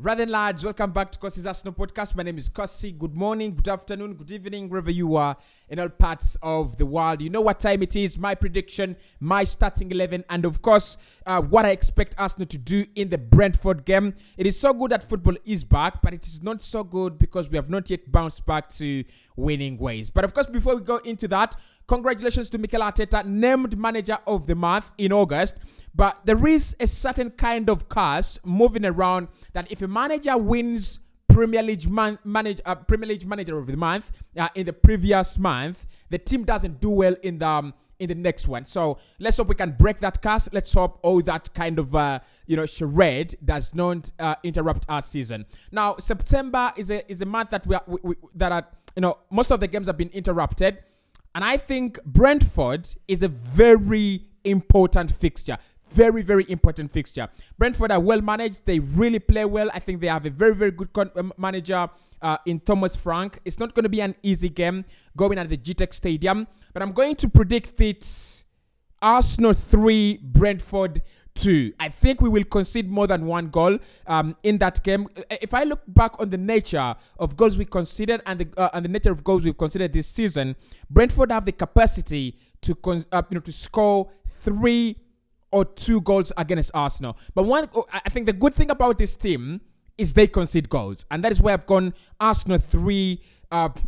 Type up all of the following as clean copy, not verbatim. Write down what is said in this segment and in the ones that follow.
Rather than lads, welcome back to Kossi's Arsenal podcast. My name is Kossi. Good morning, good afternoon, good evening, wherever you are in all parts of the world. You know what time it is, my prediction, my starting 11, and of course, what I expect Arsenal to do in the Brentford game. It is so good that football is back, but it is not so good because we have not yet bounced back to winning ways. But of course, before we go into that, congratulations to Mikel Arteta, named manager of the month in August. But there is a certain kind of curse moving around that if a manager wins Premier League manager of the month in the previous month, the team doesn't do well in the next one. So let's hope we can break that curse. Let's hope all that kind of charade does not interrupt our season. Now September is a month that most of the games have been interrupted, and I think Brentford is a very important fixture. Very, very important fixture. Brentford are well managed. They really play well. I think they have a very, very good manager in Thomas Frank. It's not going to be an easy game going at the GTEC Stadium. But I'm going to predict it Arsenal 3, Brentford 2. I think we will concede more than one goal in that game. If I look back on the nature of goals we conceded and the nature of goals we've conceded this season, Brentford have the capacity to score 3 or 2 goals against Arsenal. But I think the good thing about this team is they concede goals. And that is why I've gone Arsenal 3,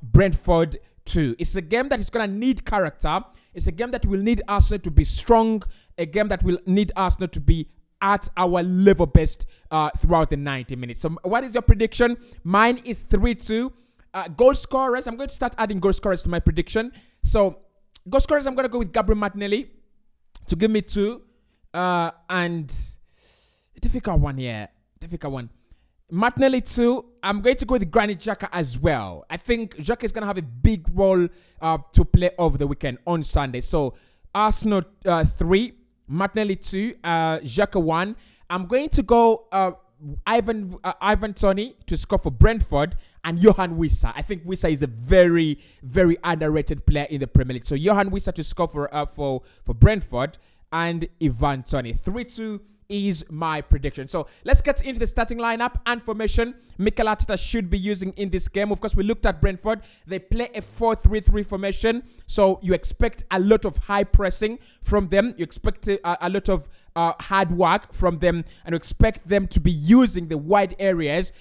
Brentford 2. It's a game that is going to need character. It's a game that will need Arsenal to be strong. A game that will need Arsenal to be at our level best throughout the 90 minutes. So what is your prediction? Mine is 3-2. Goal scorers, I'm going to start adding goal scorers to my prediction. So goal scorers, I'm going to go with Gabriel Martinelli to give me 2. And difficult one here. Martinelli 2. I'm going to go with Granit Xhaka as well. I think Xhaka is going to have a big role to play over the weekend on Sunday. So Arsenal 3, Martinelli 2, Xhaka 1. I'm going to go Ivan Toney to score for Brentford and Johan Wissa. I think Wissa is a very, very underrated player in the Premier League. So Johan Wissa to score for Brentford and Ivan Toney. 3-2 is my prediction. So let's get into the starting lineup and formation Mikel Arteta should be using in this game. Of course, we looked at Brentford. They play a 4-3-3 formation. So you expect a lot of high pressing from them. You expect a lot of hard work from them. And you expect them to be using the wide areas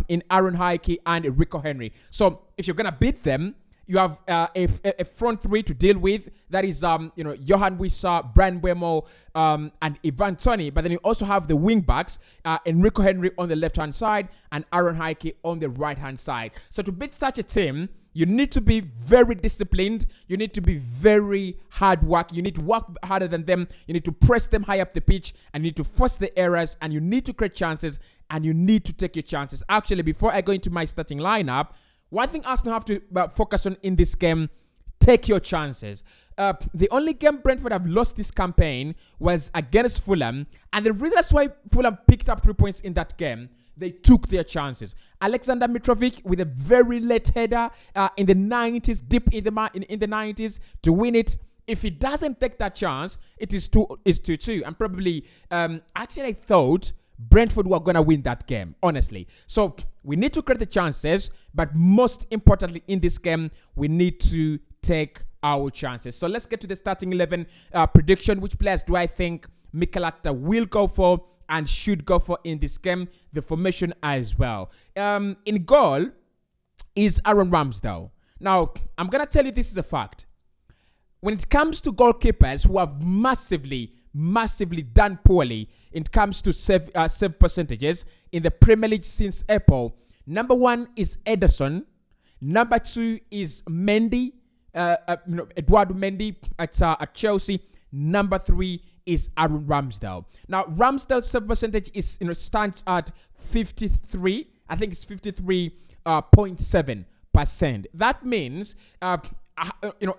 in Aaron Hickey and Rico Henry. So if you're going to beat them, you have a front 3 to deal with. That is, Johan Wissa, Bryan Mbeumo, and Ivan Toney. But then you also have the wing backs, Enrico Henry on the left-hand side and Aaron Hickey on the right-hand side. So to beat such a team, you need to be very disciplined. You need to be very hard work. You need to work harder than them. You need to press them high up the pitch, and you need to force the errors, and you need to create chances, and you need to take your chances. Actually, before I go into my starting lineup, one thing Arsenal have to focus on in this game, take your chances. The only game Brentford have lost this campaign was against Fulham. And the reason that's why Fulham picked up 3 points in that game, they took their chances. Alexander Mitrovic with a very late header in the 90s, deep in the 90s to win it. If he doesn't take that chance, it is 2-2. And probably, actually I thought Brentford were going to win that game, honestly. So we need to create the chances, but most importantly in this game, we need to take our chances. So let's get to the starting 11 prediction. Which players do I think Mikel Arteta will go for and should go for in this game? The formation as well. In goal is Aaron Ramsdale. Now, I'm going to tell you this is a fact. When it comes to goalkeepers who have massively done poorly when it comes to save percentages in the Premier League since April, number 1 is Ederson. Number 2 is Mendy, Eduardo Mendy at Chelsea. Number 3 is Aaron Ramsdale. Now, Ramsdale's save percentage is stands at 53. I think it's 53.7%. That means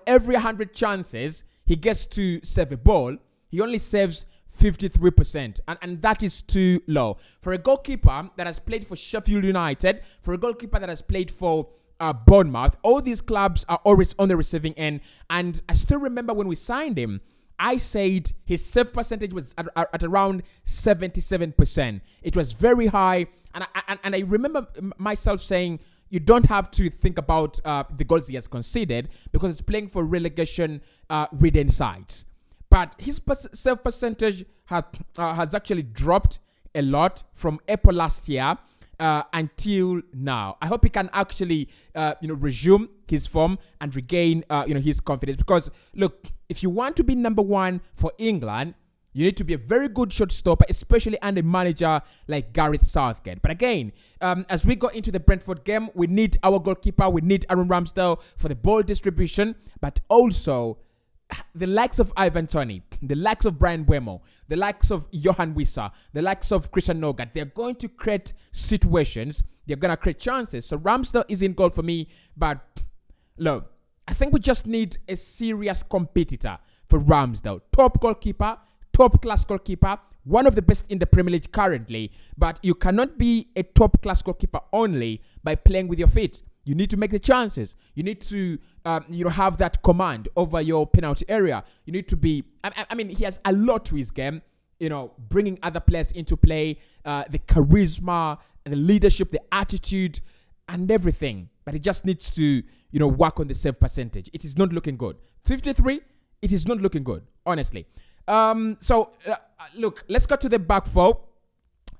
every 100 chances he gets to save a ball, he only saves 53%, and that is too low. For a goalkeeper that has played for Sheffield United, for a goalkeeper that has played for Bournemouth, all these clubs are always on the receiving end. And I still remember when we signed him, I said his save percentage was at around 77%. It was very high, And I remember myself saying, you don't have to think about the goals he has conceded because he's playing for relegation ridden sides. But his save percentage has actually dropped a lot from April last year until now. I hope he can actually resume his form and regain his confidence, because look, if you want to be number one for England, you need to be a very good shot stopper, especially under a manager like Gareth Southgate. But again, as we go into the Brentford game, we need our goalkeeper, we need Aaron Ramsdale for the ball distribution, but also the likes of Ivan Toney, the likes of Brian Buemo, the likes of Johan Wissa, the likes of Christian Nogat. They're going to create situations. They're going to create chances. So Ramsdale is in goal for me. But look, I think we just need a serious competitor for Ramsdale. Top goalkeeper, top class goalkeeper, one of the best in the Premier League currently. But you cannot be a top class goalkeeper only by playing with your feet. You need to make the chances. You need to, have that command over your penalty area. You need to be. I mean, he has a lot to his game. Bringing other players into play, the charisma, the leadership, the attitude, and everything. But he just needs to, work on the save percentage. It is not looking good. 53. It is not looking good, honestly. Look, let's go to the back four.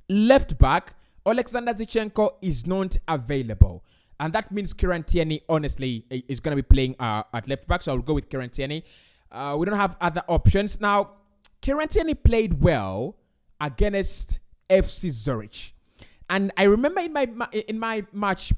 Left back, Alexander Zinchenko is not available. And that means Kieran Tierney, honestly, is going to be playing at left back. So I'll go with Kieran Tierney. We don't have other options. Now, Kieran Tierney played well against FC Zurich. And I remember in my match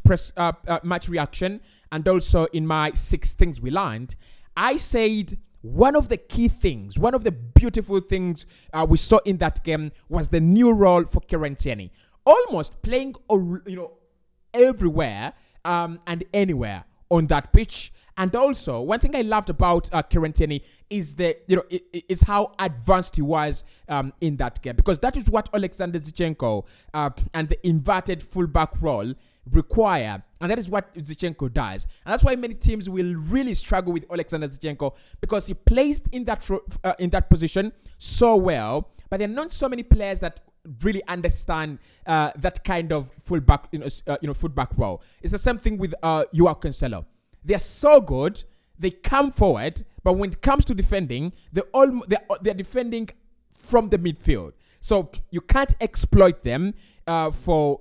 reaction, and also in my 6 things we learned, I said one of the key things, one of the beautiful things we saw in that game was the new role for Kieran Tierney. Almost playing, everywhere and anywhere on that pitch. And also, one thing I loved about Kieran Tierney is is how advanced he was in that game, because that is what Alexander Zinchenko and the inverted fullback role require, and that is what Zinchenko does. And that's why many teams will really struggle with Alexander Zinchenko, because he plays in that position so well. But there are not so many players that really understand that kind of fullback, fullback role. It's the same thing with Joao Cancelo. They're so good, they come forward, but when it comes to defending, they're defending from the midfield. So you can't exploit them for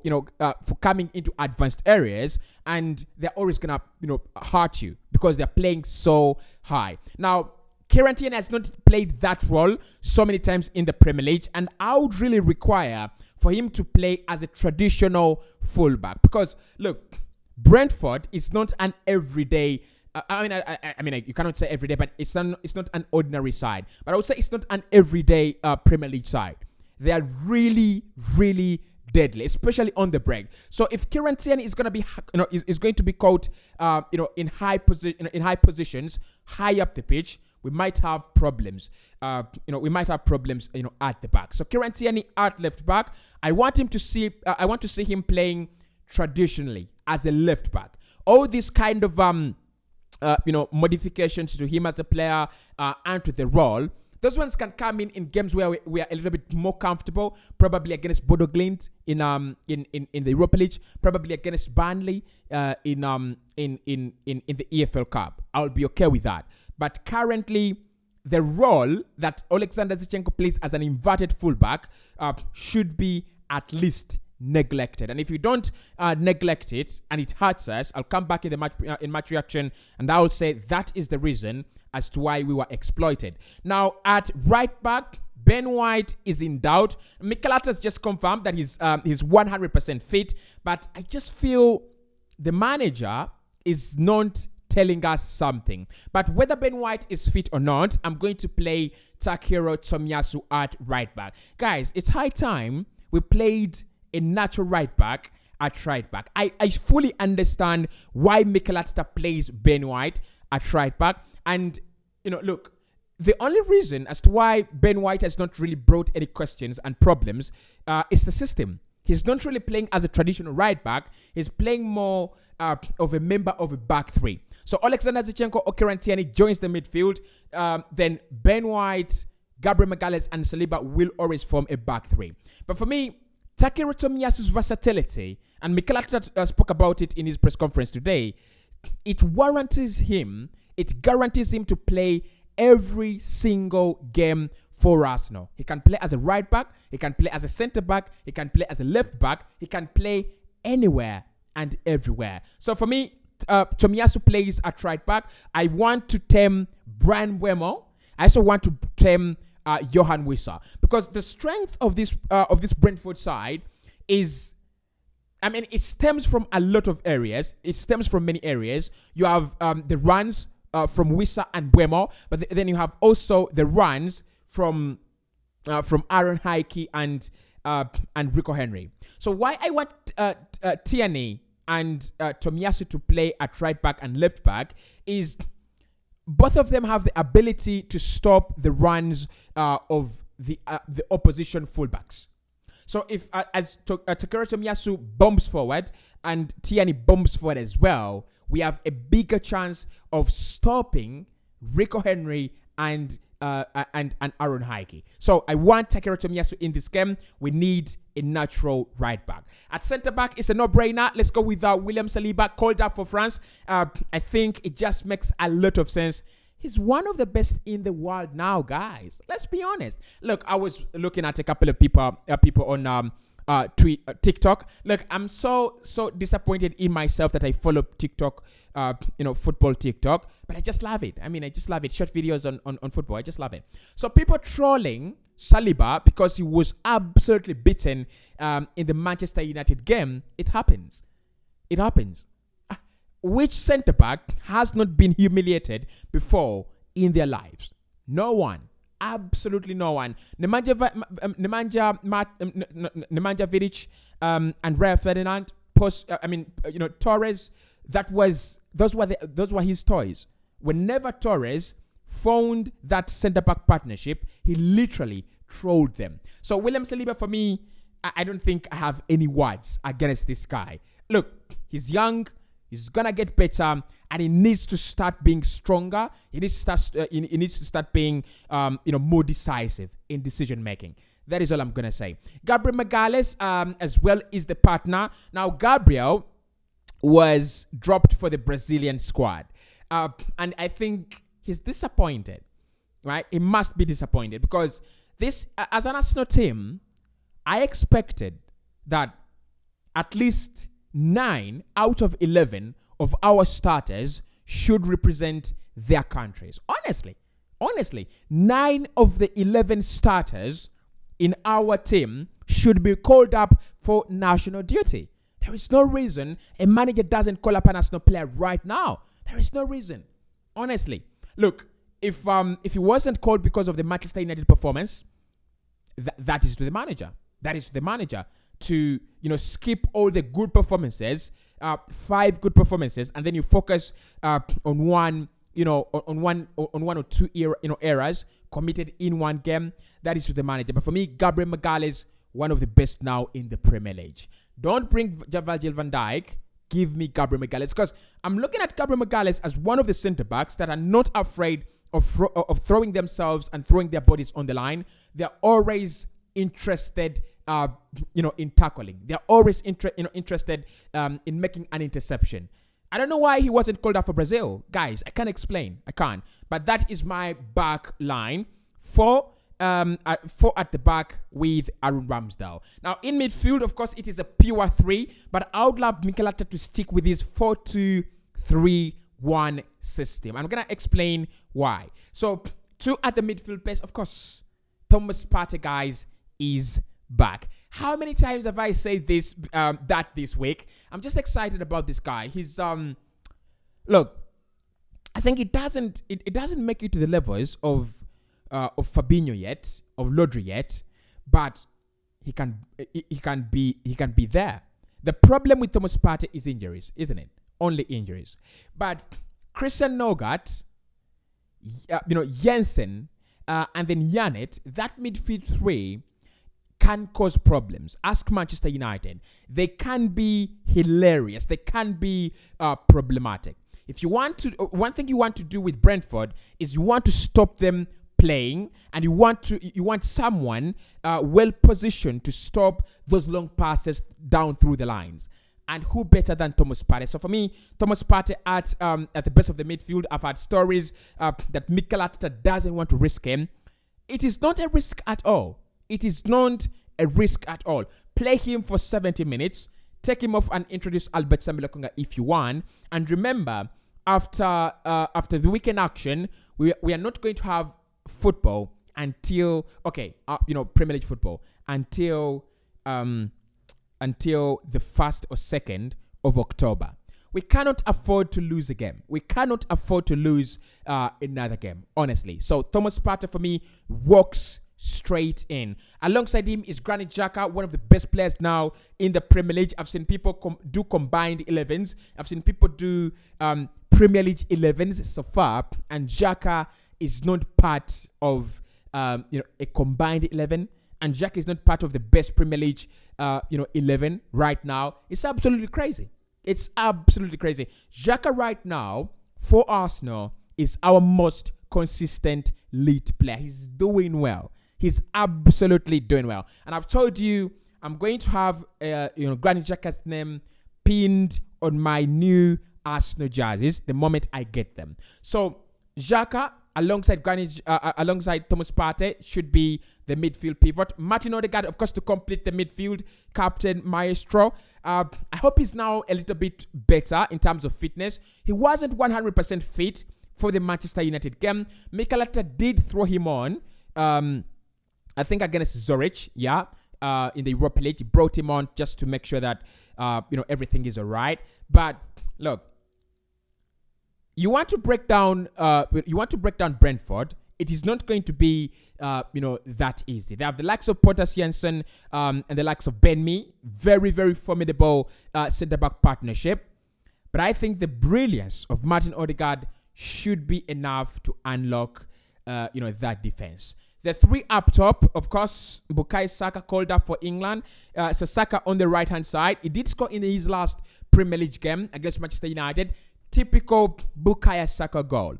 coming into advanced areas, and they're always gonna hurt you because they're playing so high. Now, Kieran Tierney has not played that role so many times in the Premier League, and I would really require for him to play as a traditional fullback, because look, Brentford is not an everyday. You cannot say everyday, but it's not an ordinary side. But I would say it's not an everyday Premier League side. They are really, really deadly, especially on the break. So if Kieran Tierney is going to be, is going to be caught, in high positions, high up the pitch, we might have problems. At the back. So Kieran Tierney at left back. I want to see him playing traditionally as a left back. All these kind of modifications to him as a player and to the role, those ones can come in games where we are a little bit more comfortable, probably against Bodo Glimt in the Europa League, probably against Burnley in the EFL Cup. I'll be okay with that. But currently, the role that Alexander Zinchenko plays as an inverted fullback should be at least neglected. And if you don't neglect it and it hurts us, I'll come back in the match reaction, and I'll say that is the reason as to why we were exploited. Now, at right back, Ben White is in doubt. Mikel Arteta's just confirmed that he's 100% fit, but I just feel the manager is not telling us something. But whether Ben White is fit or not, I'm going to play Takehiro Tomiyasu at right back. Guys, it's high time we played a natural right back at right back. I fully understand why Mikel Arteta plays Ben White at right back. And, look, the only reason as to why Ben White has not really brought any questions and problems is the system. He's not really playing as a traditional right back. He's playing more of a member of a back three. So Alexander Zinchenko or Kieran Tierney joins the midfield. Then Ben White, Gabriel Magalhaes, and Saliba will always form a back three. But for me, Takehiro Tomiyasu's versatility, and Mikel Arteta spoke about it in his press conference today, it guarantees him to play every single game for Arsenal. He can play as a right back, he can play as a centre back, he can play as a left back, he can play anywhere and everywhere. So for me, Tomiyasu plays at right back. I want to tame Brian Wemo. I also want to tame Johan Wissa, because the strength of this Brentford side is, it stems from a lot of areas. It stems from many areas. You have the runs from Wissa and Wemo, but then you have also the runs from Aaron Hickey and Rico Henry. So why I want Tierney and Tomiyasu to play at right back and left back is both of them have the ability to stop the runs of the opposition fullbacks. So if as Takehiro Tomiyasu bombs forward and Tierney bombs forward as well, we have a bigger chance of stopping Rico Henry and Aaron Hickey. So I want Takehiro Tomiyasu in this game. We need a natural right back. At centre back, it's a no-brainer. Let's go with William Saliba, called up for France. I think it just makes a lot of sense. He's one of the best in the world now, guys. Let's be honest. Look, I was looking at a couple of people on TikTok. Look, I'm so disappointed in myself that I follow TikTok, football TikTok, but I just love it. I just love it. Short videos on football. I just love it. So people trolling Saliba because he was absolutely beaten in the Manchester United game. It happens. Which centre back has not been humiliated before in their lives? No one. Absolutely no one. Nemanja Vidic and Ray Ferdinand, Torres. Those were his toys. Whenever Torres found that centre back partnership, he literally trolled them. So William Saliba, for me, I don't think I have any words against this guy. Look, he's young. He's gonna get better, and he needs to start being stronger. He needs to start being, more decisive in decision making. That is all I'm gonna say. Gabriel Magalhaes, as well, is the partner. Now, Gabriel was dropped for the Brazilian squad, and I think he's disappointed. Right? He must be disappointed because this, as an Arsenal team, I expected that at least 9 out of 11 of our starters should represent their countries. Honestly, 9 of the 11 starters in our team should be called up for national duty. There is no reason a manager doesn't call up an Arsenal player right now. There is no reason. Honestly. Look, if he wasn't called because of the Manchester United performance, that is to the manager. That is to the manager. To skip all the good performances, 5 good performances, and then you focus on one or two errors committed in one game. That is to the manager. But for me, Gabriel Magalhaes, one of the best now in the Premier League. Don't bring Virgil van Dijk. Give me Gabriel Magalhaes, because I'm looking at Gabriel Magalhaes as one of the centre backs that are not afraid of throwing themselves and throwing their bodies on the line. They're always interested in tackling. They're always interested in making an interception. I don't know why he wasn't called up for Brazil. Guys, I can't explain. I can't. But that is my back line. 4 at the back with Aaron Ramsdale. Now, in midfield, of course, it is a pure 3, but I would love Mikel Arteta to stick with his 4-2-3-1 system. I'm going to explain why. So, 2 at the midfield place, of course, Thomas Partey, guys, is back. How many times have I said this this week? I'm just excited about this guy. He's look, I think it doesn't make it to the levels of Fabinho yet, of Rodri yet, but he can be there. The problem with Thomas Partey is injuries, isn't it? Only injuries. But Christian Nogat, Jensen, and then Yannet, that midfield 3 can cause problems. Ask Manchester United. They can be hilarious. They can be problematic. If you want to, one thing you want to do with Brentford is you want to stop them playing, and you want someone well positioned to stop those long passes down through the lines. And who better than Thomas Partey? So for me, Thomas Partey at the best of the midfield. I've had stories that Mikel Arteta doesn't want to risk him. It is not a risk at all. It is not a risk at all. Play him for 70 minutes. Take him off and introduce Albert Samilokonga if you want. And remember, after the weekend action, we are not going to have football until Premier League football until the 1st or 2nd of October. We cannot afford to lose a game. We cannot afford to lose another game, honestly. So Thomas Partey for me walks straight in. Alongside him is Granit Xhaka, one of the best players now in the Premier League. I've seen people do combined 11s. I've seen people do Premier League 11s so far, and Xhaka is not part of a combined 11. And Xhaka is not part of the best Premier League 11 right now. It's absolutely crazy. It's absolutely crazy. Xhaka right now for Arsenal is our most consistent lead player. He's doing well. He's absolutely doing well. And I've told you I'm going to have Granit Xhaka's name pinned on my new Arsenal jerseys the moment I get them. So Xhaka alongside Thomas Partey should be the midfield pivot. Martin Odegaard, of course, to complete the midfield, captain maestro. I hope he's now a little bit better in terms of fitness. He wasn't 100% fit for the Manchester United game. Mikel Arteta did throw him on, I think against Zurich, in the Europa League. He brought him on just to make sure that everything is all right. But look, you want to break down Brentford. It is not going to be that easy. They have the likes of Pontus Jansson and the likes of Ben Mee, very, very formidable centre-back partnership. But I think the brilliance of Martin Odegaard should be enough to unlock that defense. The three up top, of course, Bukayo Saka called up for England. So Saka on the right-hand side. He did score in his last Premier League game against Manchester United. Typical Bukayo Saka goal.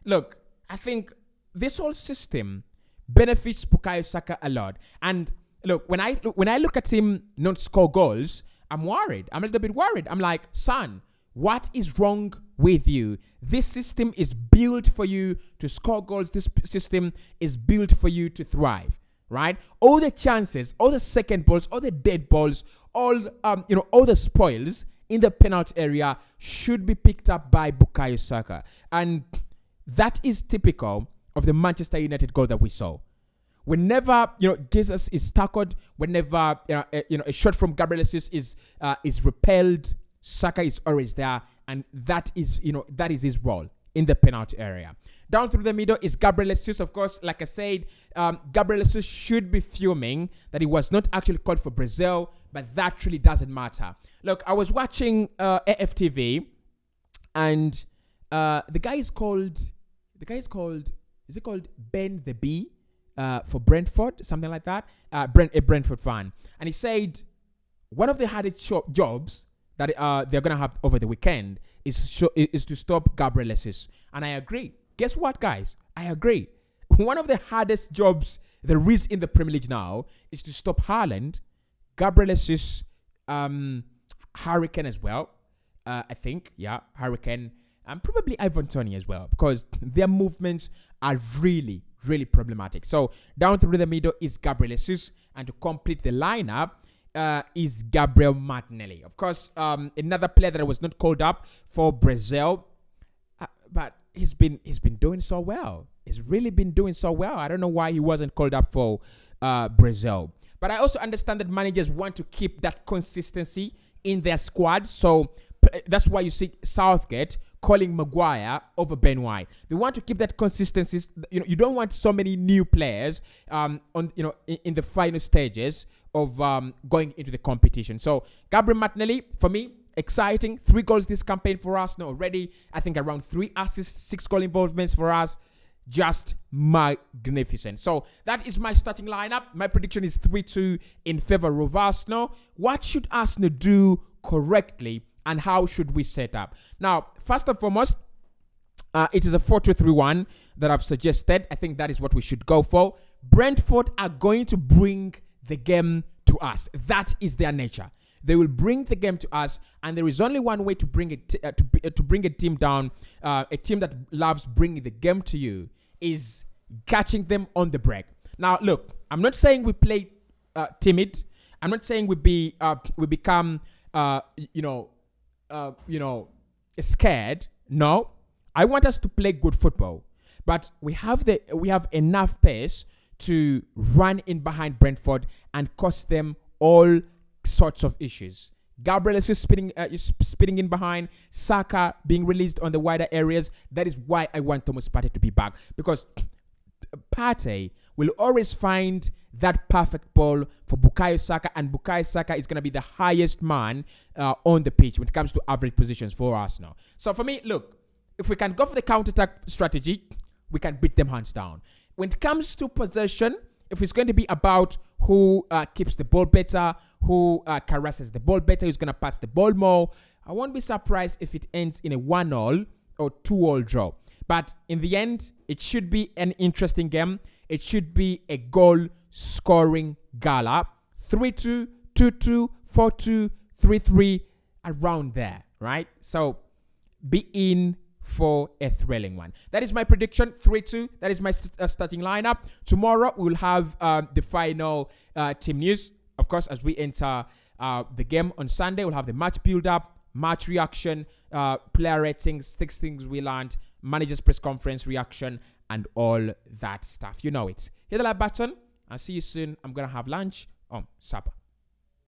Look, I think this whole system benefits Bukayo Saka a lot. And look, when I look at him not score goals, I'm worried. I'm a little bit worried. I'm like, son, what is wrong with you? This system is built for you to score goals. This system is built for you to thrive, right? All the chances, all the second balls, all the dead balls, all the spoils in the penalty area should be picked up by Bukayo Saka. And that is typical of the Manchester United goal that we saw. Whenever Jesus is tackled, whenever a shot from Gabriel Jesus is repelled, Saka is always there, and that is his role in the penalty area. Down through the middle is Gabriel Jesus. Of course, like I said, Gabriel Jesus should be fuming that he was not actually called for Brazil, but that really doesn't matter. Look, I was watching AFTV, and the guy is called. Is it called Ben the Bee for Brentford, something like that? A Brentford fan, and he said one of the hardest jobs that they're gonna have over the weekend is to stop Gabriel Jesus. And I agree. Guess what, guys? I agree. One of the hardest jobs there is in the Premier League now is to stop Haaland, Gabriel Jesus, Harry Kane as well. I think, Harry Kane, and probably Ivan Toney as well, because their movements are really, really problematic. So down through the middle is Gabriel Jesus, and to complete the lineup is Gabriel Martinelli. Of course, another player that was not called up for Brazil, but he's been doing so well. He's really been doing so well. I don't know why he wasn't called up for Brazil. But I also understand that managers want to keep that consistency in their squad. So that's why you see Southgate calling Maguire over Ben White. They want to keep that consistency. You don't want so many new players in the final stages of going into the competition. So Gabriel Martinelli, for me, exciting. 3 goals this campaign for us now already. I think around 3 assists, 6 goal involvements for us. Just magnificent. So that is my starting lineup. My prediction is 3-2 in favor of Arsenal. What should Arsenal do correctly, and how should we set up? Now, first and foremost, It is a 4-2-3-1 that I've suggested. I think that is what we should go for. Brentford are going to bring the game to us. That is their nature. They will bring the game to us, and there is only one way to bring it to bring a team down. A team that loves bringing the game to you is catching them on the break. Now, look, I'm not saying we play timid. I'm not saying we become scared. No, I want us to play good football, but we have enough pace to run in behind Brentford and cost them all sorts of issues. Gabriel is spinning in behind. Saka being released on the wider areas. That is why I want Thomas Partey to be back, because Partey will always find that perfect ball for Bukayo Saka, and Bukayo Saka is going to be the highest man on the pitch when it comes to average positions for Arsenal. So for me, look, if we can go for the counter-attack strategy, we can beat them hands down. When it comes to possession, if it's going to be about who keeps the ball better, who caresses the ball better, who's going to pass the ball more, I won't be surprised if it ends in a 1-1 or 2-2 draw. But in the end, it should be an interesting game. It should be a goal-scoring gala. 3-2, 2-2, 4-2, 3-3, around there, right? So be in for a thrilling one. That is my prediction, 3-2. That is my starting lineup. Tomorrow, we will have the final team news. Of course, as we enter the game on Sunday, we'll have the match build-up, match reaction, player ratings, 6 things we learned, manager's press conference reaction, and all that stuff. You know it. Hit the like button. I'll see you soon. I'm going to have lunch. Supper.